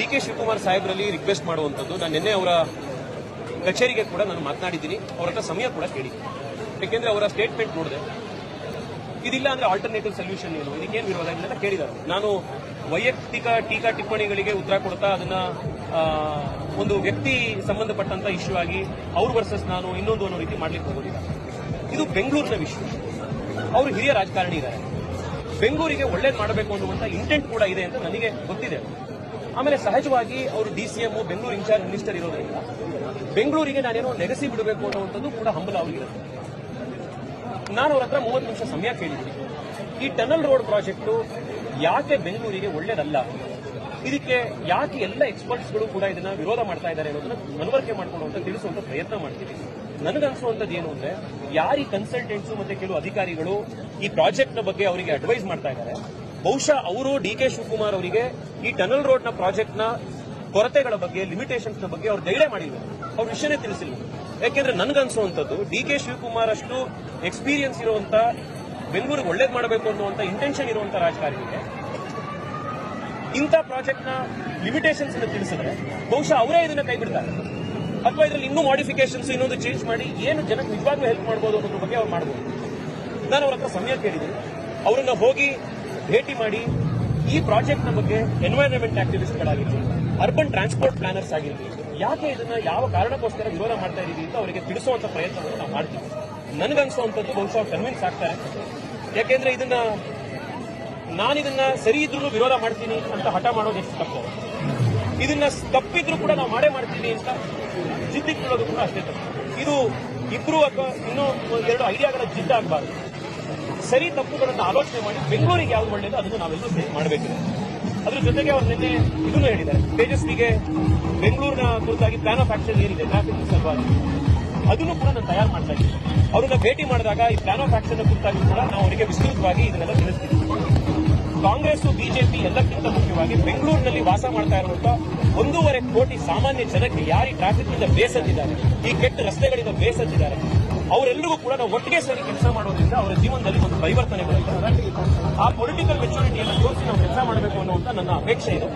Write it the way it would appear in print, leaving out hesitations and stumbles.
DK. Shivakumar ಸಾಹೇಬರಲ್ಲಿ request ಮಾಡುವಂಥದ್ದು, ನಾನು ನಿನ್ನೆ ಅವರ ಕಚೇರಿಗೆ ಕೂಡ ನಾನು ಮಾತನಾಡಿದ್ದೀನಿ, ಅವರ ಹತ್ರ ಸಮಯ ಕೂಡ ಕೇಳಿದ್ದೀನಿ. ಯಾಕೆಂದ್ರೆ ಅವರ ಸ್ಟೇಟ್ಮೆಂಟ್ ನೋಡಿದೆ, ಇದಿಲ್ಲ ಅಂದ್ರೆ ಆಲ್ಟರ್ನೇಟಿವ್ ಸೊಲ್ಯೂಷನ್ ಏನು, ಇದಕ್ಕೇನು ವಿರೋಧ ಇಲ್ಲ ಅಂತ ಕೇಳಿದ್ದಾರೆ. ನಾನು ವೈಯಕ್ತಿಕ ಟೀಕಾ ಟಿಪ್ಪಣಿಗಳಿಗೆ ಉತ್ತರ ಕೊಡ್ತಾ ಅದನ್ನ ಒಂದು ವ್ಯಕ್ತಿ ಸಂಬಂಧಪಟ್ಟಂತ ಇಶ್ಯೂ ಆಗಿ ಅವ್ರು ವರ್ಸಸ್ ನಾನು ಇನ್ನೊಂದು ಅನ್ನೋ ರೀತಿ ಮಾಡ್ಲಿಕ್ಕೆ ಹೋಗೋದಿಲ್ಲ. ಇದು ಬೆಂಗಳೂರಿನ ವಿಷಯ. ಅವರು ಹಿರಿಯ ರಾಜಕಾರಣಿ ಇದ್ದಾರೆ, ಬೆಂಗಳೂರಿಗೆ ಒಳ್ಳೇದು ಮಾಡಬೇಕು ಅನ್ನುವಂತ ಇಂಟೆಂಟ್ ಕೂಡ ಇದೆ ಅಂತ ನನಗೆ ಗೊತ್ತಿದೆ. ಆಮೇಲೆ ಸಹಜವಾಗಿ ಅವರು ಡಿಸಿಎಂ ಬೆಂಗಳೂರು ಇನ್ಚಾರ್ಜ್ ಮಿನಿಸ್ಟರ್ ಇರೋದ್ರಿಂದ ಬೆಂಗಳೂರಿಗೆ ನಾನೇನೋ ನೆಗೆಸಿ ಬಿಡಬೇಕು ಅನ್ನುವಂಥದ್ದು ಕೂಡ ಹಂಬಲ ಅವರಿಗಿರುತ್ತೆ. ನಾನು ಅವ್ರ ಹತ್ರ 30 ನಿಮಿಷ ಸಮಯ ಕೇಳಿದ್ದೀನಿ. ಈ ಟನಲ್ ರೋಡ್ ಪ್ರಾಜೆಕ್ಟು ಯಾಕೆ ಬೆಂಗಳೂರಿಗೆ ಒಳ್ಳೇದಲ್ಲ, ಇದಕ್ಕೆ ಯಾಕೆ ಎಲ್ಲ ಎಕ್ಸ್ಪರ್ಟ್ಸ್ಗಳು ಕೂಡ ಇದನ್ನ ವಿರೋಧ ಮಾಡ್ತಾ ಇದ್ದಾರೆ ಅನ್ನೋದನ್ನ ಮನವರಿಕೆ ಮಾಡಿಕೊಳ್ಳುವಂತ ತಿಳಿಸುವಂತ ಪ್ರಯತ್ನ ಮಾಡ್ತೀವಿ. ನನಗನ್ಸುವಂಥದ್ದು ಏನು ಅಂದ್ರೆ, ಯಾರಿ ಕನ್ಸಲ್ಟೆಂಟ್ಸ್ ಮತ್ತೆ ಕೆಲವು ಅಧಿಕಾರಿಗಳು ಈ ಪ್ರಾಜೆಕ್ಟ್ ನ ಬಗ್ಗೆ ಅವರಿಗೆ ಅಡ್ವೈಸ್ ಮಾಡ್ತಾ ಇದ್ದಾರೆ, ಬಹುಶಃ ಅವರು ಡಿ.ಕೆ. ಶಿವಕುಮಾರ್ ಅವರಿಗೆ ಈ ಟನಲ್ ರೋಡ್ ನ ಪ್ರಾಜೆಕ್ಟ್ ನ ಕೊರತೆಗಳ ಬಗ್ಗೆ, ಲಿಮಿಟೇಷನ್ಸ್ ನ ಬಗ್ಗೆ ಅವ್ರು ಗೈಡೆ ಮಾಡಿಲ್ಲ, ಅವ್ರ ವಿಷಯನೇ ತಿಳಿಸಿಲ್ಲ. ಯಾಕೆಂದ್ರೆ ನನ್ಗನ್ಸುವಂಥದ್ದು, ಡಿ.ಕೆ. ಶಿವಕುಮಾರ್ ಅಷ್ಟು ಎಕ್ಸ್ಪೀರಿಯನ್ಸ್ ಇರುವಂತ, ಬೆಂಗಳೂರಿಗೆ ಒಳ್ಳೇದು ಮಾಡಬೇಕು ಅನ್ನುವಂತ ಇಂಟೆನ್ಷನ್ ಇರುವಂತ ರಾಜಕಾರಣಿಗೆ ಇಂಥ ಪ್ರಾಜೆಕ್ಟ್ ನ ಲಿಮಿಟೇಷನ್ಸ್ ತಿಳಿಸಿದ್ರೆ ಬಹುಶಃ ಅವರೇ ಇದನ್ನ ಕೈ ಬಿಡ್ತಾರೆ, ಅಥವಾ ಇದರಲ್ಲಿ ಇನ್ನೂ ಮಾಡಿಫಿಕೇಶನ್ಸ್ ಇನ್ನೊಂದು ಚೇಂಜ್ ಮಾಡಿ ಏನು ಜನಕ್ಕೆ ನಿಜವಾಗ್ಲೂ ಹೆಲ್ಪ್ ಮಾಡಬಹುದು ಅನ್ನೋದ್ರ ಬಗ್ಗೆ ಅವ್ರು ಮಾಡಬಹುದು. ನಾನು ಅವ್ರ ಹತ್ರ ಸಮಯ ಕೇಳಿದ್ದೀನಿ, ಅವರನ್ನ ಹೋಗಿ ಭೇಟಿ ಮಾಡಿ ಈ ಪ್ರಾಜೆಕ್ಟ್ ನ ಬಗ್ಗೆ ಎನ್ವೈರನ್ಮೆಂಟ್ ಆಕ್ಟಿವಿಸ್ಟ್ಗಳಾಗಿರ್ಲಿ, ಅರ್ಬನ್ ಟ್ರಾನ್ಸ್ಪೋರ್ಟ್ ಪ್ಲಾನರ್ಸ್ ಆಗಿರ್ಲಿ, ಯಾಕೆ ಇದನ್ನ ಯಾವ ಕಾರಣಕ್ಕೋಸ್ಕರ ವಿರೋಧ ಮಾಡ್ತಾ ಇದೀವಿ ಅಂತ ಅವರಿಗೆ ತಿಳಿಸುವಂತ ಪ್ರಯತ್ನವನ್ನು ನಾವು ಮಾಡ್ತೀವಿ. ನನಗನ್ಸುವಂಥದ್ದು ಬಹುಶಃ ಕನ್ವಿನ್ಸ್ ಆಗ್ತಾರೆ. ಯಾಕೆಂದ್ರೆ ನಾನಿದನ್ನ ಸರಿ ಇದ್ರೂ ವಿರೋಧ ಮಾಡ್ತೀನಿ ಅಂತ ಹಠ ಮಾಡೋದು ಎಷ್ಟು ತಪ್ಪು, ಇದನ್ನ ತಪ್ಪಿದ್ರು ಕೂಡ ನಾವು ಮಾಡೇ ಮಾಡ್ತೀನಿ ಅಂತ ಜಿದ್ದಿಕೊಳ್ಳೋದು ಕೂಡ ಅಷ್ಟೇ ತಪ್ಪು. ಇದು ಇಬ್ರು ಅಥವಾ ಇನ್ನೂ 2 ಐಡಿಯಾಗಳ ಜಿದ್ದಾಗಬಾರ್ದು. ಸರಿ ತಪ್ಪುಗಳನ್ನು ಆಲೋಚನೆ ಮಾಡಿ ಬೆಂಗಳೂರಿಗೆ ಯಾವ್ದು ಒಳ್ಳೇದು ಅದನ್ನು ನಾವೆಲ್ಲರೂ ಮಾಡಬೇಕಿದೆ. ಅದ್ರ ಜೊತೆಗೆ ಅವ್ರು ನಿನ್ನೆ ಇದನ್ನು ಹೇಳಿದ್ದಾರೆ, ತೇಜಸ್ವಿಗೆ ಬೆಂಗಳೂರಿನ ಕುರಿತಾಗಿ ಪ್ಲಾನ್ ಆಫ್ ಆಕ್ಷನ್ ಏನಿದೆ ಟ್ರಾಫಿಕ್ ಸಲುವಾಗಿ ಅದನ್ನು ಕೂಡ ನಾನು ತಯಾರು ಮಾಡ್ತಾ ಇದ್ದೀನಿ. ಅವರನ್ನ ಭೇಟಿ ಮಾಡಿದಾಗ ಈ ಪ್ಲಾನ್ ಆಫ್ ಆಕ್ಷನ್ ಕುರಿತಾಗಿ ಕೂಡ ನಾವು ಅವರಿಗೆ ವಿಸ್ತೃತವಾಗಿ ಇದನ್ನೆಲ್ಲ ತಿಳಿಸ್ತೀವಿ. ಕಾಂಗ್ರೆಸ್ ಬಿಜೆಪಿ ಎಲ್ಲಕ್ಕಿಂತ ಮುಖ್ಯವಾಗಿ ಬೆಂಗಳೂರಿನಲ್ಲಿ ವಾಸ ಮಾಡ್ತಾ ಇರುವಂತಹ 1.5 ಕೋಟಿ ಸಾಮಾನ್ಯ ಜನಕ್ಕೆ ಯಾರು ಈ ಟ್ರಾಫಿಕ್ ನಿಂದ ಬೇಸತ್ತಿದ್ದಾರೆ, ಈ ಕೆಟ್ಟ ರಸ್ತೆಗಳಿಂದ ಬೇಸತ್ತಿದ್ದಾರೆ, ಅವರೆಲ್ಲರಿಗೂ ಕೂಡ ನಾವು ಒಟ್ಟಿಗೆ ಸೇರಿ ಕೆಲಸ ಮಾಡೋದ್ರಿಂದ ಅವರ ಜೀವನದಲ್ಲಿ ಒಂದು ಪರಿವರ್ತನೆ ಬರುತ್ತೆ. ಆ ಪೊಲಿಟಿಕಲ್ ಮೆಚುರಿಟಿಯನ್ನು ತೋರಿಸಿ ನಾವು ಕೆಲಸ ಮಾಡಬೇಕು ಅನ್ನುವಂತ ನನ್ನ ಅಪೇಕ್ಷೆ ಇದೆ.